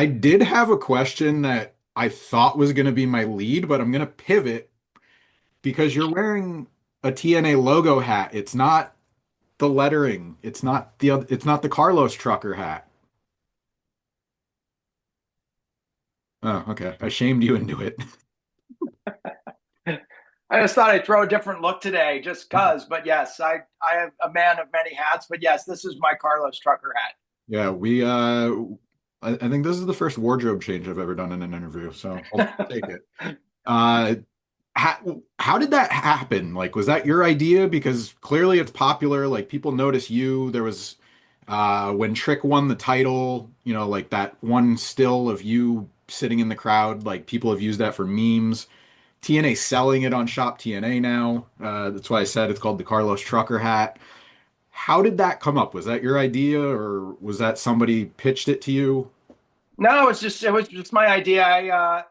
I did have a question that I thought was going to be my lead, but I'm going to pivot because you're wearing a TNA logo hat. It's not the lettering. It's not the Carlos trucker hat. Oh, okay. I shamed you into it. I just thought I'd throw a different look today just cuz, but yes, I am a man of many hats, but yes, this is my Carlos Trucker hat. Yeah, I think this is the first wardrobe change I've ever done in an interview, so I'll take it. Uh how did that happen? Like, was that your idea? Because clearly it's popular, like people notice you. There was when Trick won the title, like that one still of you sitting in the crowd, like people have used that for memes. TNA selling it on Shop TNA now. That's why I said it's called the Carlos Trucker hat. How did that come up? Was that your idea, or was that somebody pitched it to you? No, it was just my idea.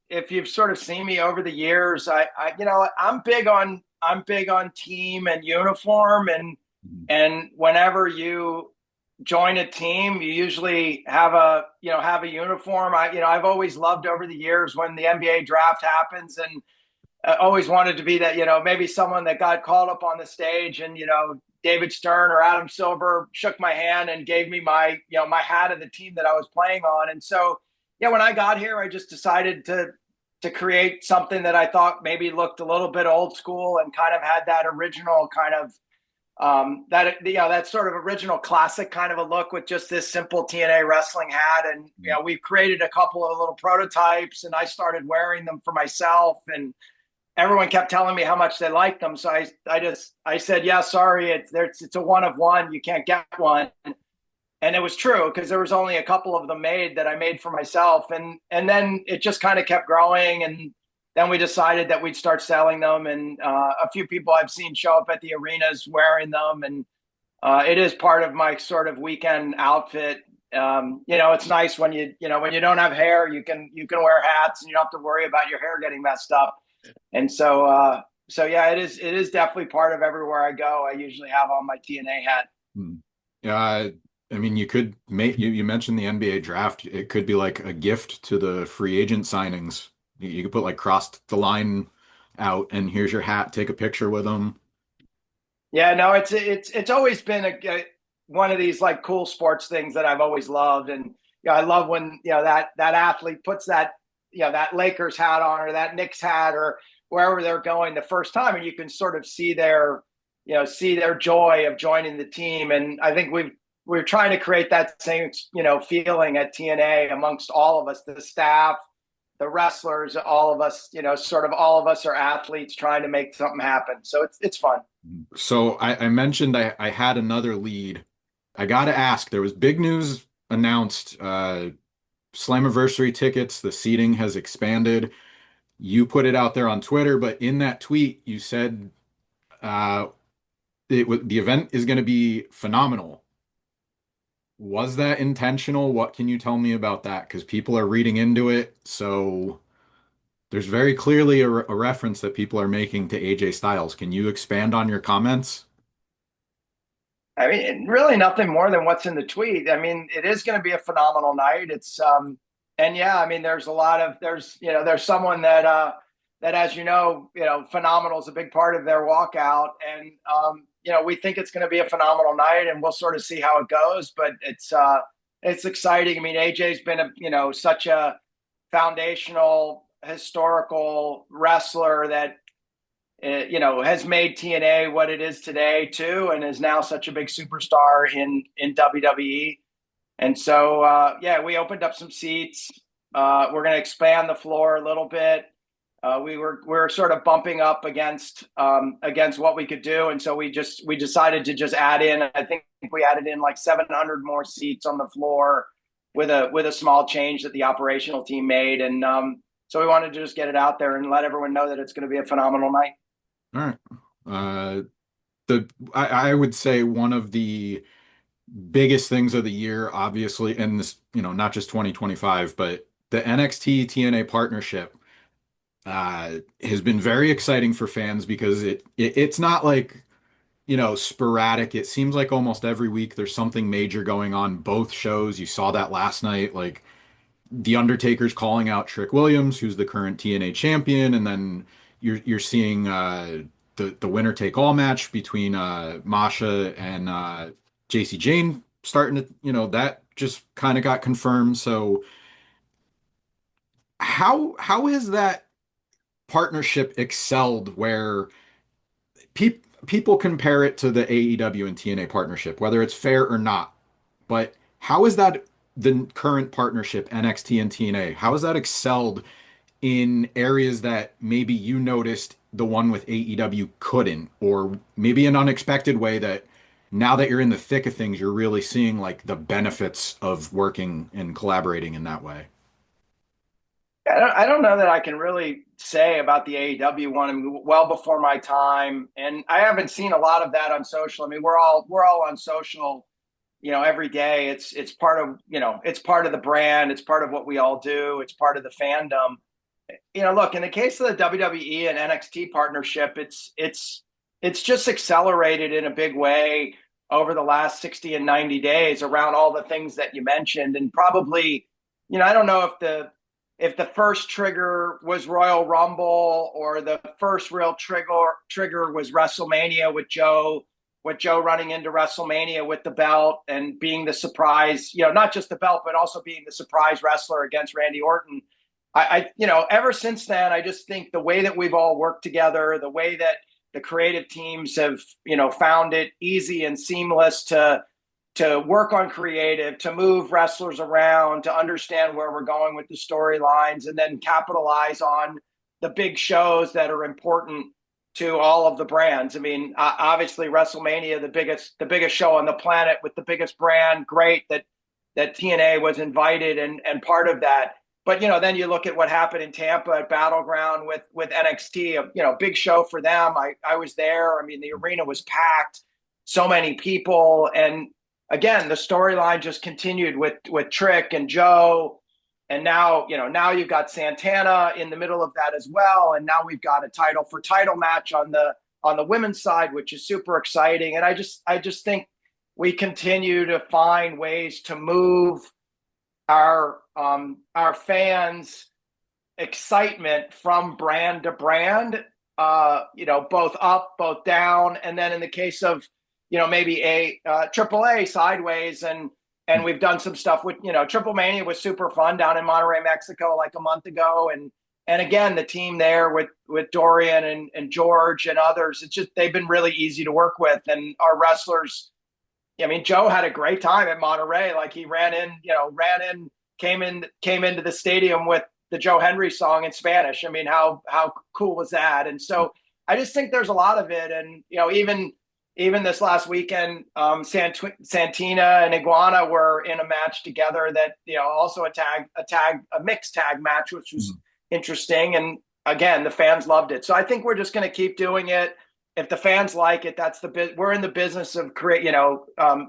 If you've sort of seen me over the years, I'm big on team and uniform, and whenever you join a team, you usually have a uniform. I've always loved over the years when the NBA draft happens, and always wanted to be that, maybe someone that got called up on the stage, and, David Stern or Adam Silver shook my hand and gave me my hat of the team that I was playing on. And so, yeah, when I got here, I just decided to create something that I thought maybe looked a little bit old school and kind of had that original kind of that sort of original classic kind of a look with just this simple TNA wrestling hat. And we've created a couple of little prototypes, and I started wearing them for myself, and everyone kept telling me how much they liked them. So I said, yeah, sorry, it's a one of one. You can't get one. And it was true because there was only a couple of them made that I made for myself. And then it just kind of kept growing. And then we decided that we'd start selling them. And a few people I've seen show up at the arenas wearing them. And it is part of my sort of weekend outfit. It's nice when when you don't have hair, you can wear hats and you don't have to worry about your hair getting messed up. And so yeah, it is definitely part of everywhere I go. I usually have on my TNA hat. Hmm. Yeah, I mean, you could make you mentioned the NBA draft. It could be like a gift to the free agent signings. You could put like crossed the line out, and here's your hat. Take a picture with them. Yeah, no, it's always been one of these like cool sports things that I've always loved. And I love when that athlete puts that Lakers hat on, or that Knicks hat, or wherever they're going the first time, and you can sort of see their joy of joining the team. And I think we're trying to create that same feeling at TNA amongst all of us, the staff, the wrestlers, all of us. Sort of all of us are athletes trying to make something happen. So it's fun. So I mentioned I had another lead. I got to ask, there was big news announced. Slammiversary tickets, the seating has expanded. You put it out there on Twitter, but in that tweet, you said uh, the event is going to be phenomenal. Was that intentional? What can you tell me about that? Because people are reading into it. So there's very clearly a reference that people are making to AJ Styles. Can you expand on your comments? I mean, really nothing more than what's in the tweet. I mean, it is going to be a phenomenal night. And yeah, I mean, there's someone that, as phenomenal is a big part of their walkout. And, we think it's going to be a phenomenal night, and we'll sort of see how it goes, but it's exciting. I mean, AJ's been such a foundational historical wrestler that has made TNA what it is today too, and is now such a big superstar in WWE. And so, yeah, we opened up some seats. We're going to expand the floor a little bit. We were sort of bumping up against what we could do, and so we decided to just add in. I think we added in like 700 more seats on the floor with a small change that the operational team made, and so we wanted to just get it out there and let everyone know that it's going to be a phenomenal night. All right. Uh, I would say one of the biggest things of the year, obviously, and this, not just 2025, but the NXT TNA partnership has been very exciting for fans because it's not like, sporadic. It seems like almost every week there's something major going on. Both shows, you saw that last night. Like the Undertaker's calling out Trick Williams, who's the current TNA champion, and then you're seeing the winner take all match between Masha and JC Jane starting to, that just kind of got confirmed. So how has that partnership excelled where people compare it to the AEW and TNA partnership, whether it's fair or not? But how is that the current partnership, NXT and TNA? How has that excelled in areas that maybe you noticed the one with AEW couldn't, or maybe an unexpected way that now that you're in the thick of things, you're really seeing like the benefits of working and collaborating in that way? I don't know that I can really say about the AEW one. I mean, well before my time, and I haven't seen a lot of that on social. I mean, we're all on social, every day. It's part of it's part of the brand. It's part of what we all do. It's part of the fandom. Look, in the case of the WWE and NXT partnership, it's just accelerated in a big way over the last 60 and 90 days around all the things that you mentioned, and probably, I don't know if the first trigger was Royal Rumble or the first real trigger was WrestleMania with Joe running into WrestleMania with the belt and being the surprise, not just the belt, but also being the surprise wrestler against Randy Orton. Ever since then, I just think the way that we've all worked together, the way that the creative teams have, found it easy and seamless to work on creative, to move wrestlers around, to understand where we're going with the storylines, and then capitalize on the big shows that are important to all of the brands. I mean, obviously WrestleMania, the biggest show on the planet with the biggest brand. Great that TNA was invited and part of that. But then you look at what happened in Tampa at Battleground with NXT, big show for them. I was there. I mean, the arena was packed, so many people, and again, the storyline just continued with Trick and Joe, and now you've got Santana in the middle of that as well, and now we've got a title match on the women's side, which is super exciting. And I just think we continue to find ways to move our fans' excitement from brand to brand, both up, both down, and then in the case of maybe a AAA sideways, and we've done some stuff with Triple Mania was super fun down in Monterrey, Mexico, like a month ago, and again the team there with Dorian and George and others, it's just they've been really easy to work with, and our wrestlers. I mean, Joe had a great time at Monterrey. Like he ran in, came into the stadium with the Joe Henry song in Spanish. I mean, how cool was that? And so I just think there's a lot of it. And even this last weekend, Santina and Iguana were in a match together that also a mixed tag match, which was interesting. And again, the fans loved it. So I think we're just going to keep doing it. If the fans like it, we're in the business of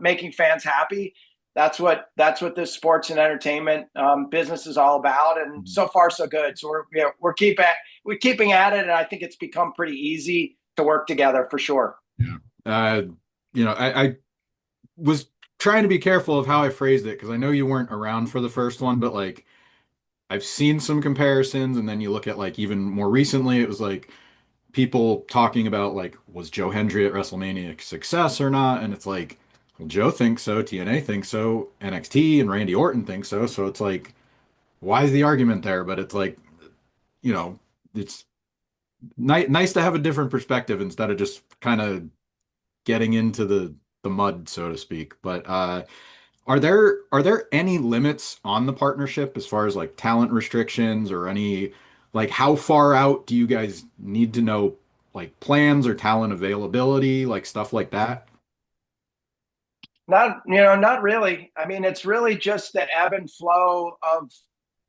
making fans happy. That's what this sports and entertainment business is all about. And so far, so good. So we're keeping at it, and I think it's become pretty easy to work together for sure. Yeah. I was trying to be careful of how I phrased it because I know you weren't around for the first one, but like I've seen some comparisons, and then you look at like even more recently, it was like people talking about like was Joe Hendry at WrestleMania a success or not, and it's like, well, Joe thinks so, TNA thinks so, NXT and Randy Orton thinks so, so it's like, why is the argument there? But it's like, you know, it's nice to have a different perspective instead of just kind of getting into the mud, so to speak. But are there any limits on the partnership as far as like talent restrictions or any like how far out do you guys need to know like plans or talent availability, like stuff like that? Not really. I mean, it's really just the ebb and flow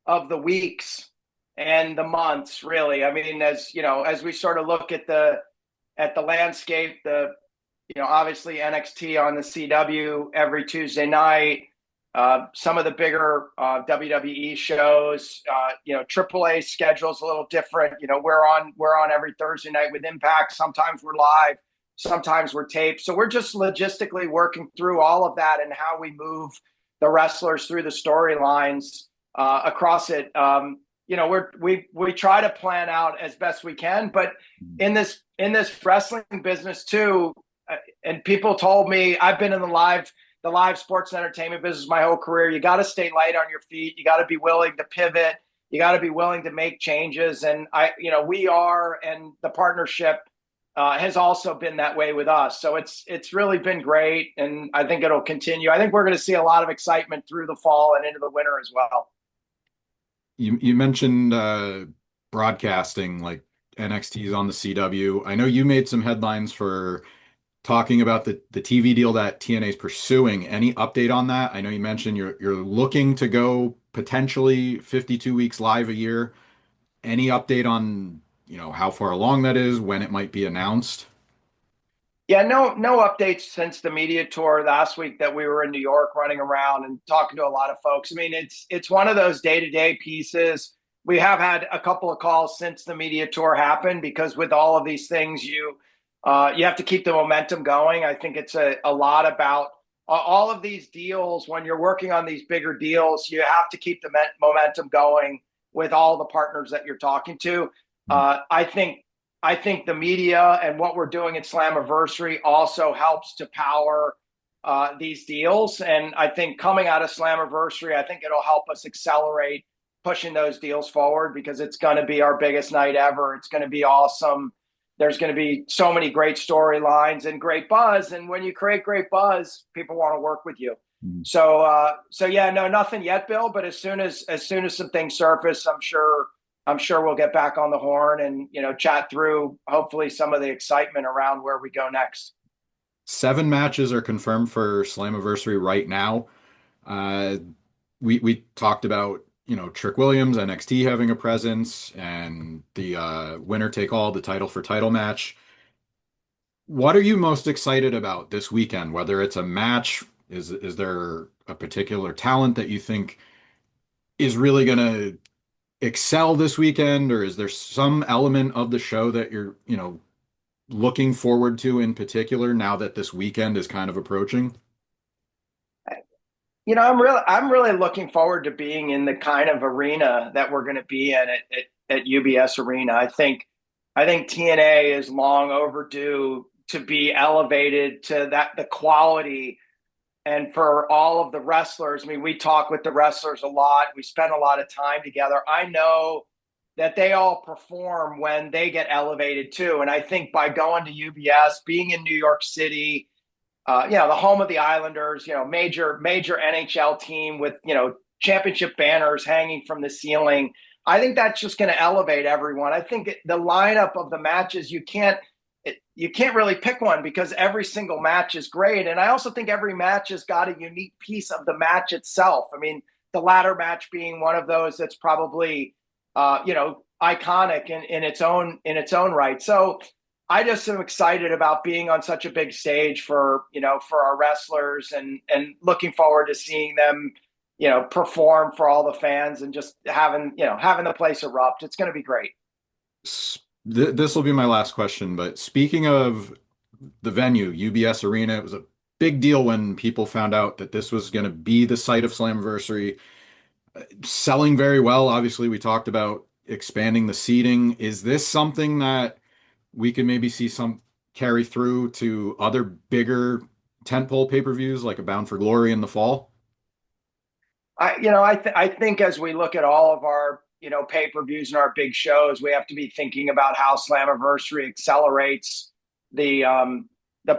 of the weeks and the months, really. I mean, as we sort of look at the landscape, obviously NXT on the CW every Tuesday night. Some of the bigger WWE shows, AAA schedule's a little different. We're on every Thursday night with Impact. Sometimes we're live, sometimes we're taped. So we're just logistically working through all of that and how we move the wrestlers through the storylines. across it. We try to plan out as best we can, but in this wrestling business too, and people told me, I've been in the live sports and entertainment business my whole career. You got to stay light on your feet. You got to be willing to pivot. You got to be willing to make changes. And we are, and the partnership has also been that way with us. So it's really been great, and I think it'll continue. I think we're going to see a lot of excitement through the fall and into the winter as well. You mentioned broadcasting, like NXT's on the CW. I know you made some headlines for talking about the TV deal that TNA is pursuing. Any update on that? I know you mentioned you're looking to go potentially 52 weeks live a year. Any update on, how far along that is, when it might be announced? Yeah, no updates since the media tour last week that we were in New York running around and talking to a lot of folks. I mean, it's one of those day-to-day pieces. We have had a couple of calls since the media tour happened, because with all of these things, you have to keep the momentum going. I think it's a lot about all of these deals. When you're working on these bigger deals, you have to keep the momentum going with all the partners that you're talking to. I think the media and what we're doing at Slammiversary also helps to power these deals. And I think coming out of Slammiversary, I think it'll help us accelerate pushing those deals forward, because it's going to be our biggest night ever. It's going to be awesome. There's going to be so many great storylines and great buzz. And when you create great buzz, people want to work with you. Mhm. So yeah, no, nothing yet, Bill. But as soon as some things surface, I'm sure we'll get back on the horn and chat through hopefully some of the excitement around where we go next. 7 matches are confirmed for Slammiversary right now. Uh, we talked about, Trick Williams, NXT having a presence, and the winner take all, the title for title match. What are you most excited about this weekend? Whether it's a match, is there a particular talent that you think is really going to excel this weekend, or is there some element of the show that you're, looking forward to in particular now that this weekend is kind of approaching? I'm really looking forward to being in the kind of arena that we're going to be in at UBS Arena. I think TNA is long overdue to be elevated to the quality. And for all of the wrestlers, I mean, we talk with the wrestlers a lot. We spend a lot of time together. I know that they all perform when they get elevated too. And I think by going to UBS, being in New York City, the home of the Islanders, major NHL team with, championship banners hanging from the ceiling. I think that's just going to elevate everyone. I think the lineup of the matches, you can't really pick one, because every single match is great. And I also think every match has got a unique piece of the match itself. I mean, the ladder match being one of those that's probably, iconic in its own right. So I just am excited about being on such a big stage for our wrestlers, and looking forward to seeing them, perform for all the fans, and just having the place erupt. It's going to be great. This will be my last question, but speaking of the venue, UBS Arena, it was a big deal when people found out that this was going to be the site of Slammiversary. Selling very well. Obviously, we talked about expanding the seating. Is this something that we can maybe see some carry through to other bigger tentpole pay-per-views like a Bound for Glory in the fall? I think as we look at all of our pay-per-views and our big shows, we have to be thinking about how Slammiversary accelerates the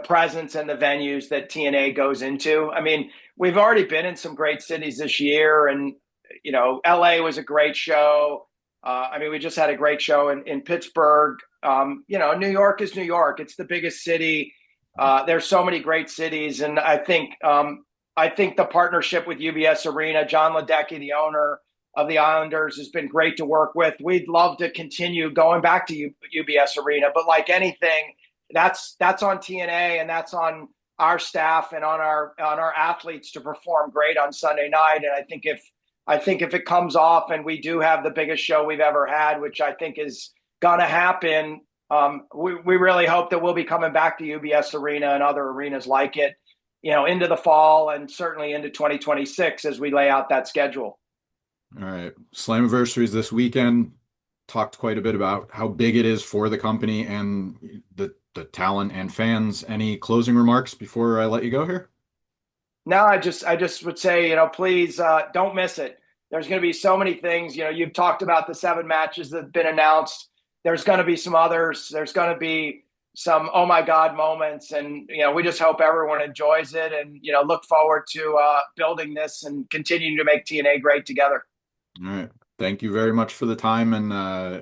presence and the venues that TNA goes into. I mean, we've already been in some great cities this year, and LA was a great show. I mean, we just had a great show in Pittsburgh. New York is New York. It's the biggest city. There's so many great cities, and I think the partnership with UBS Arena, John Ledecky, the owner of the Islanders, has been great to work with. We'd love to continue going back to UBS Arena, but like anything, that's on TNA, and that's on our staff and on our athletes to perform great on Sunday night. And I think if it comes off and we do have the biggest show we've ever had, which I think is gonna happen, we really hope that we'll be coming back to UBS Arena and other arenas like it, into the fall and certainly into 2026 as we lay out that schedule. All right. Slammiversary is this weekend. Talked quite a bit about how big it is for the company and the talent and fans. Any closing remarks before I let you go here? No, I just would say, please don't miss it. There's going to be so many things. You've talked about the 7 matches that have been announced. There's going to be some others. There's going to be some oh my god moments, and we just hope everyone enjoys it, and look forward to building this and continuing to make TNA great together. All right. Thank you very much for the time. And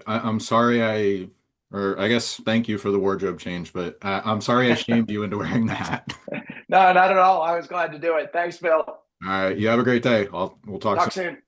I'm sorry or I guess thank you for the wardrobe change, but I'm sorry I shamed you into wearing that. No, not at all. I was glad to do it. Thanks, Bill. All right. You have a great day. We'll talk Talk soon. soon.